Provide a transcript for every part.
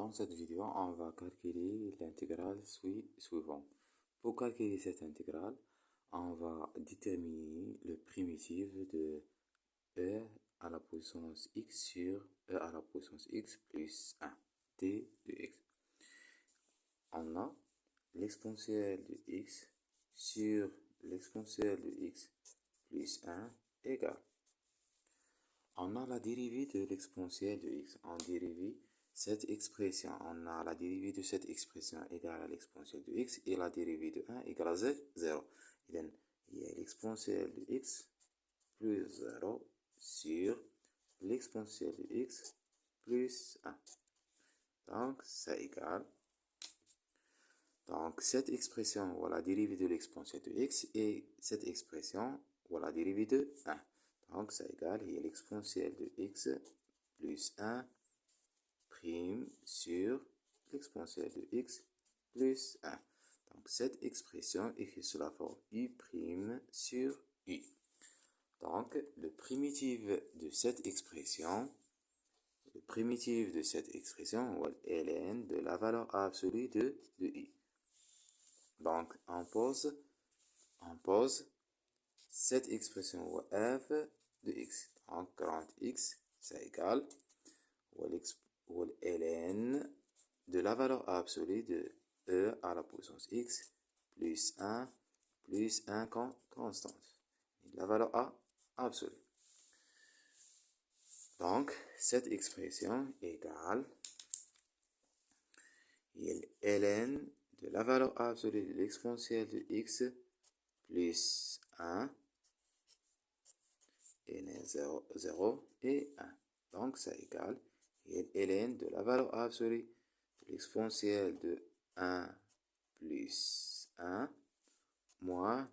Dans cette vidéo, on va calculer l'intégrale suivante. Pour calculer cette intégrale, on va déterminer le primitif de e à la puissance x sur e à la puissance x plus 1 t de x. On a l'exponentielle de x sur l'exponentielle de x plus 1 égale. On a la dérivée de l'exponentielle de x. On dérive cette expression. On a la dérivée de cette expression égale à l'exponentielle de x et la dérivée de 1 égale à 0. Il y a l'exponentielle de x plus 0 sur l'exponentielle de x plus 1. Donc, ça égale. Donc, cette expression, voilà la dérivée de l'exponentielle de x et cette expression, voilà la dérivée de 1. Donc, ça égale, il y a l'exponentielle de x plus 1 prime sur l'exponentielle de x plus 1. Donc, cette expression est sous la forme u prime sur u. Donc, le primitif de cette expression, est ln de la valeur absolue de u. Donc, on pose cette expression f de x. Donc, 40x, ça égale ln de la valeur absolue de e à la puissance x plus 1 constante. La valeur a absolue. Donc, cette expression égale ln de la valeur absolue de l'exponentielle de x plus 1 ln 0 et 1. Donc, ça égale ln de la valeur absolue de l'exponentielle de 1 plus 1 moins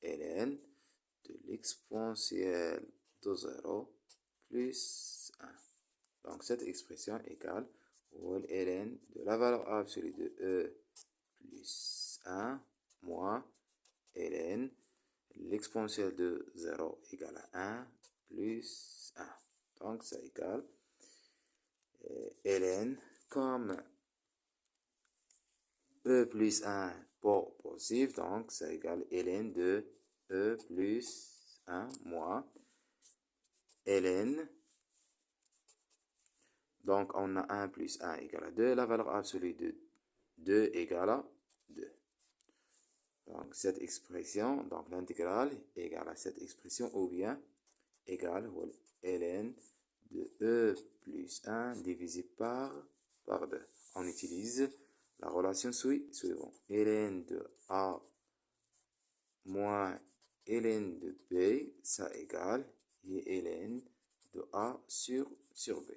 ln de l'exponentielle de 0 plus 1. Donc, cette expression égale ln de la valeur absolue de e plus 1 moins ln l'exponentielle de 0 égale à 1 plus 1. Donc, ça égale ln comme e plus 1 positif, donc ça égale ln de e plus 1 moins ln. Donc, on a 1 plus 1 égale à 2. La valeur absolue de 2 égale à 2. Donc, cette expression, donc l'intégrale égale à cette expression ou bien égale ln de e plus 1 divisé par 2. On utilise la relation suivante. Ln de a moins ln de b, ça égale ln de a sur b.